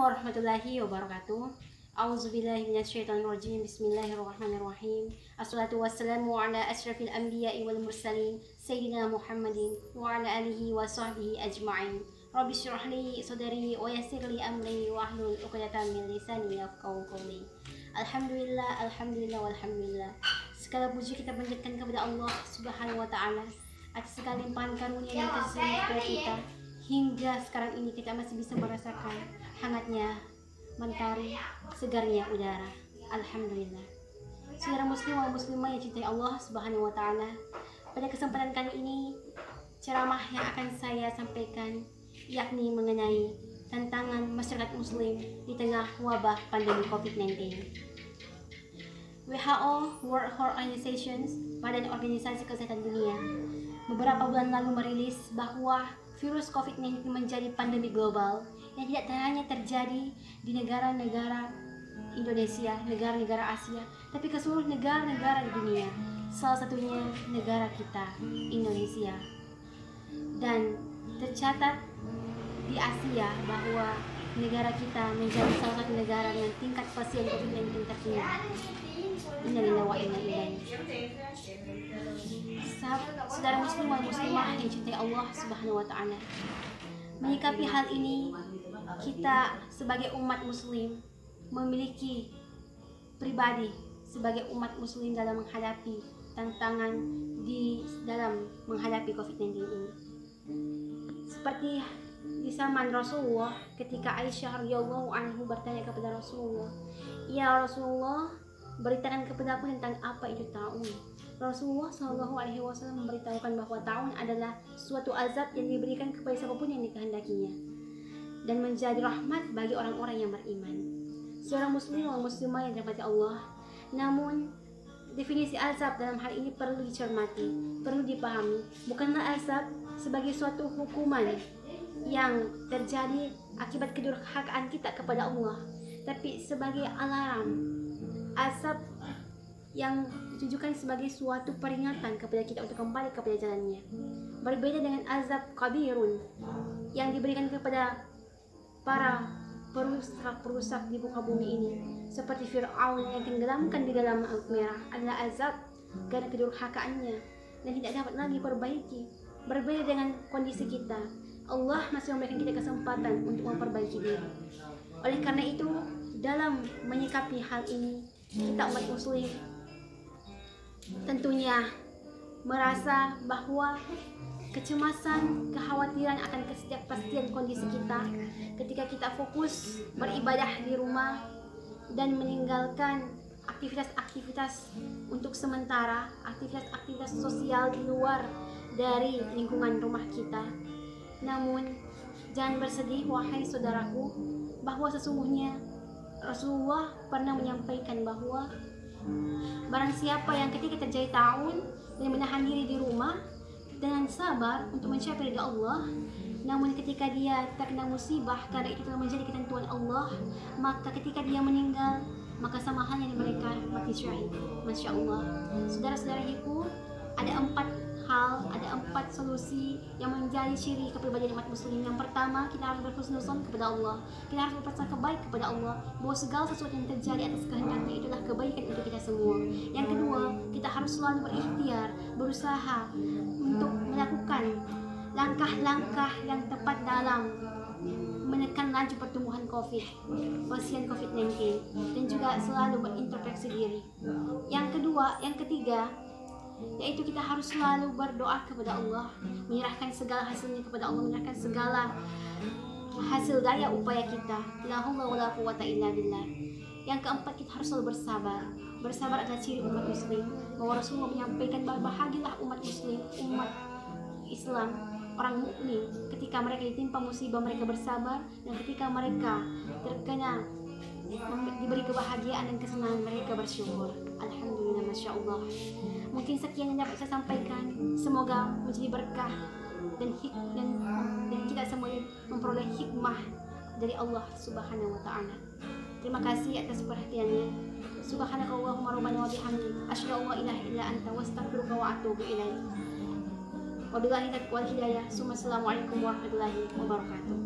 warahmatullahi wabarakatuh. A'udzubillahi minasyaitonirrajim. Bismillahirrahmanirrahim. Assalatu wassalamu ala asyrafil anbiya'i wal mursalin sayyidina Muhammadin wa ala alihi wa sahbihi ajma'in. Rabbi syrah li sadri wa yassir li amri wa hlul 'uqdatam min lisani yafqahu qawli. Alhamdulillah, alhamdulillah, walhamdulillah. Segala puji kita panjatkan kepada Allah Subhanahu wa taala atas segala limpahan karunia yang tersembunyi kepada kita. Hingga sekarang ini kita masih bisa merasakan hangatnya mentari, segarnya udara. Alhamdulillah. Saudara muslim dan muslimah yang cintai Allah Subhanahu wa taala, pada kesempatan kali ini ceramah yang akan saya sampaikan yakni mengenai tantangan masyarakat muslim di tengah wabah pandemi COVID-19. WHO, World Health Organization, Badan Organisasi Kesehatan Dunia, beberapa bulan lalu merilis bahwa virus COVID-19 menjadi pandemi global yang tidak hanya terjadi di negara-negara Indonesia, negara-negara Asia, tapi ke seluruh negara-negara di dunia. Salah satunya negara kita, Indonesia. Dan tercatat di Asia bahwa negara kita menjadi salah satu negara dengan tingkat pasien COVID-19 tertinggi. Innalillahi wa inna ilaihi. Saudara muslim dan muslimah yang cintai Allah Subhanahu wa taala, menyikapi hal ini, kita sebagai umat muslim memiliki pribadi sebagai umat muslim dalam menghadapi tantangan dalam menghadapi COVID-19 ini. Seperti di zaman Rasulullah, ketika Aisyah radhiyallahu anhu bertanya kepada Rasulullah, "Ya Rasulullah, beritakan kepadaku tentang apa itu taun." Rasulullah Shallallahu Alaihi Wasallam memberitahukan bahwa taun adalah suatu azab yang diberikan kepada siapapun yang dikehendakinya dan menjadi rahmat bagi orang-orang yang beriman. Seorang muslim atau muslimah yang dirahmati Allah, namun definisi azab dalam hal ini perlu dicermati, perlu dipahami. Bukanlah azab sebagai suatu hukuman yang terjadi akibat kedurhakaan kita kepada Allah, tapi sebagai alarm. Azab yang ditujukan sebagai suatu peringatan kepada kita untuk kembali kepada jalannya. Berbeda dengan azab kabirun yang diberikan kepada para perusak di muka bumi ini, seperti Fir'aun yang tenggelamkan di dalam laut merah, adalah azab karena kedurhakaannya dan tidak dapat lagi diperbaiki. Berbeda dengan kondisi kita, Allah masih memberikan kita kesempatan untuk memperbaiki diri. Oleh karena itu, dalam menyikapi hal ini, kita umat muslim tentunya merasa bahwa kecemasan, kekhawatiran akan ketidakpastian kondisi kita ketika kita fokus beribadah di rumah dan meninggalkan aktivitas-aktivitas untuk sementara, aktivitas-aktivitas sosial di luar dari lingkungan rumah kita. Namun jangan bersedih wahai saudaraku, bahwa sesungguhnya Rasulullah pernah menyampaikan bahwa barang siapa yang ketika terjadi taun dan menahan diri di rumah dengan sabar untuk mencapai ridha Allah, namun ketika dia terkena musibah karena itu telah menjadi ketentuan Allah, maka ketika dia meninggal, maka sama halnya dengan mereka mati syahid. Masya Allah. Saudara-saudariku, ada 4 solusi yang menjadi ciri kepribadian umat muslim. Yang pertama, kita harus berhusnuzon kepada Allah. Kita harus berprasangka baik kepada Allah bahwa segala sesuatu yang terjadi atas kehendaknya itulah kebaikan untuk kita semua. Yang kedua, kita harus selalu berikhtiar, berusaha untuk melakukan langkah-langkah yang tepat dalam menekan laju pertumbuhan pasien COVID-19, dan juga selalu berintrospeksi diri. Yang ketiga, yaitu kita harus selalu berdoa kepada Allah, menyerahkan segala hasilnya kepada Allah, menyerahkan segala hasil daya upaya kita. La haula wala quwwata illa billah. Yang keempat, kita harus selalu bersabar. Bersabar adalah ciri umat muslim, bahwa Rasulullah menyampaikan bahwa bahagialah umat muslim, umat Islam, orang mukmin, ketika mereka ditimpa musibah mereka bersabar, dan ketika mereka terkena diberi kebahagiaan dan kesenangan mereka bersyukur. Alhamdulillah, Masya Allah. Mungkin sekian yang dapat saya sampaikan. Semoga menjadi berkah dan kita semua memperoleh hikmah dari Allah Subhanahu wa taala. Terima kasih atas perhatiannya. Subhanakallahumma rabbana wa bihamdik, asyhadu an la ilaha illa anta, astaghfiruka wa atubu ilaik. Wabillahi taufiq wal hidayah. Assalamualaikum warahmatullahi wabarakatuh.